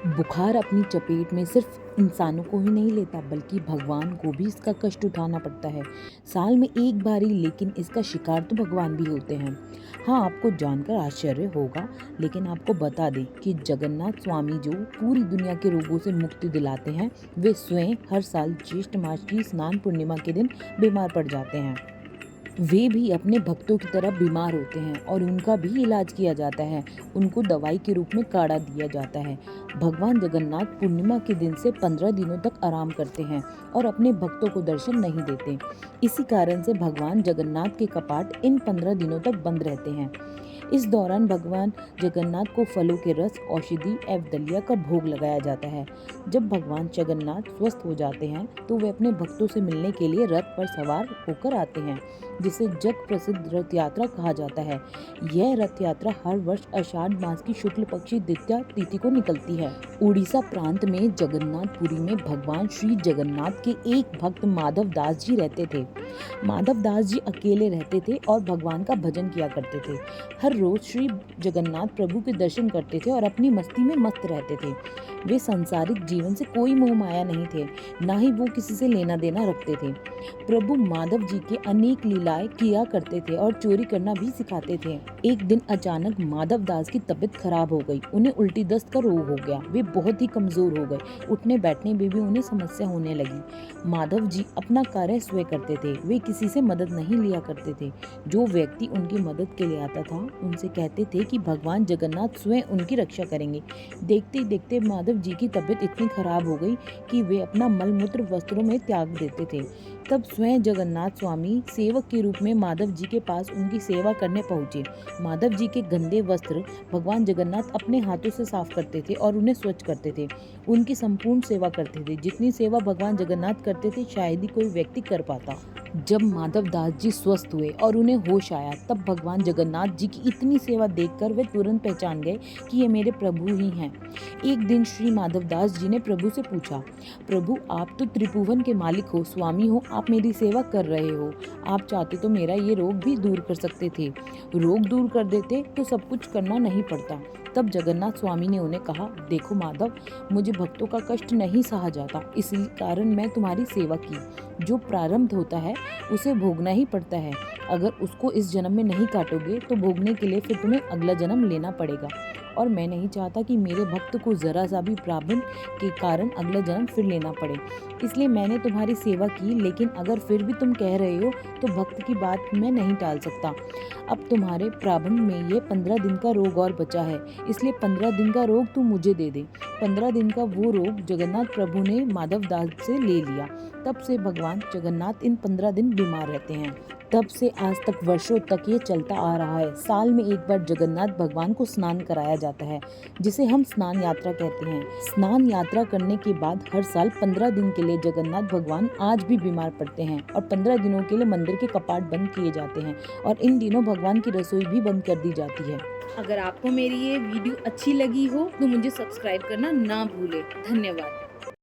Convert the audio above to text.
बुखार अपनी चपेट में सिर्फ इंसानों को ही नहीं लेता बल्कि भगवान को भी इसका कष्ट उठाना पड़ता है। साल में एक बार ही, लेकिन इसका शिकार तो भगवान भी होते हैं। हाँ, आपको जानकर आश्चर्य होगा, लेकिन आपको बता दें कि जगन्नाथ स्वामी जो पूरी दुनिया के रोगों से मुक्ति दिलाते हैं, वे स्वयं हर साल ज्येष्ठ मास की स्नान पूर्णिमा के दिन बीमार पड़ जाते हैं। वे भी अपने भक्तों की तरह बीमार होते हैं और उनका भी इलाज किया जाता है। उनको दवाई के रूप में काढ़ा दिया जाता है। भगवान जगन्नाथ पूर्णिमा के दिन से 15 दिनों तक आराम करते हैं और अपने भक्तों को दर्शन नहीं देते। इसी कारण से भगवान जगन्नाथ के कपाट इन 15 दिनों तक बंद रहते हैं। इस दौरान भगवान जगन्नाथ को फलों के रस, औषधि एवं दलिया का भोग लगाया जाता है। जब भगवान जगन्नाथ स्वस्थ हो जाते हैं तो वे अपने भक्तों से मिलने के लिए रथ पर सवार होकर आते हैं, जिसे जग प्रसिद्ध रथ यात्रा कहा जाता है। यह रथ यात्रा हर वर्ष आषाढ़ मास की शुक्ल पक्षी द्वितीया तिथि को निकलती है। उड़ीसा प्रांत में जगन्नाथपुरी में भगवान श्री जगन्नाथ के एक भक्त माधव दास जी रहते थे। माधव दास जी अकेले रहते थे और भगवान का भजन किया करते थे। हर रोज श्री जगन्नाथ प्रभु के दर्शन करते थे और अपनी मस्ती में मस्त रहते थे। वे सांसारिक जीवन से कोई मोह माया नहीं थे, ना ही वो किसी से लेना देना रखते थे। प्रभु माधव जी के अनेक लीलाएं किया करते थे और चोरी करना भी सिखाते थे। एक दिन अचानक माधव दास की तबीयत खराब हो गई। उन्हें उल्टी दस्त का रोग हो गया। वे बहुत ही कमजोर हो गए। उठने बैठने में भी उन्हें समस्या होने लगी। माधव जी अपना कार्य स्वयं करते थे। वे किसी से मदद नहीं लिया करते थे। जो व्यक्ति उनकी मदद के लिए आता था, उनसे कहते थे कि भगवान जगन्नाथ स्वयं उनकी रक्षा करेंगे। देखते देखते माधव जी की तबीयत इतनी खराब हो गई कि वे अपना मलमूत्र वस्त्रों में त्याग देते थे। तब स्वयं जगन्नाथ स्वामी सेवक के रूप में माधव जी के पास उनकी सेवा करने पहुंचे। माधव जी के गंदे वस्त्र भगवान जगन्नाथ अपने हाथों से साफ करते थे और उन्हें स्वच्छ करते थे। उनकी संपूर्ण सेवा करते थे। जितनी सेवा भगवान जगन्नाथ करते थे, शायद ही कोई व्यक्ति कर पाता। जब माधव दास जी स्वस्थ हुए और उन्हें होश आया, तब भगवान जगन्नाथ जी की इतनी सेवा देखकर वे तुरंत पहचान गए कि ये मेरे प्रभु ही हैं। एक दिन श्री माधव दास जी ने प्रभु से पूछा, प्रभु आप तो त्रिभुवन के मालिक हो, स्वामी हो, आप मेरी सेवा कर रहे हो। आप चाहते तो मेरा ये रोग भी दूर कर सकते थे। रोग दूर कर देते तो सब कुछ करना नहीं पड़ता। तब जगन्नाथ स्वामी ने उन्हें कहा, देखो माधव, मुझे भक्तों का कष्ट नहीं सहा जाता, इसी कारण मैं तुम्हारी सेवा की। जो प्रारब्ध होता है उसे भोगना ही पड़ता है। अगर उसको इस जन्म में नहीं काटोगे तो भोगने के लिए फिर तुम्हें अगला जन्म लेना पड़ेगा, और मैं नहीं चाहता कि मेरे भक्त को जरा सा भी प्रारब्ध के कारण अगला जन्म फिर लेना पड़े। इसलिए मैंने तुम्हारी सेवा की, लेकिन अगर फिर भी तुम कह रहे हो तो भक्त की बात मैं नहीं टाल सकता। अब तुम्हारे प्रारब्ध में ये 15 दिन का रोग और बचा है, इसलिए 15 दिन का रोग तू मुझे दे दे। 15 दिन का वो रोग जगन्नाथ प्रभु ने माधव दास से ले लिया। तब से भगवान जगन्नाथ इन 15 दिन बीमार रहते हैं। तब से आज तक वर्षों तक ये चलता आ रहा है। साल में एक बार जगन्नाथ भगवान को स्नान कराया जाता है, जिसे हम स्नान यात्रा कहते हैं। स्नान यात्रा करने के बाद हर साल 15 दिन के लिए जगन्नाथ भगवान आज भी बीमार पड़ते हैं और 15 दिनों के लिए मंदिर के कपाट बंद किए जाते हैं और इन दिनों भगवान की रसोई भी बंद कर दी जाती है। अगर आपको मेरी ये वीडियो अच्छी लगी हो तो मुझे सब्सक्राइब करना ना भूलें। धन्यवाद।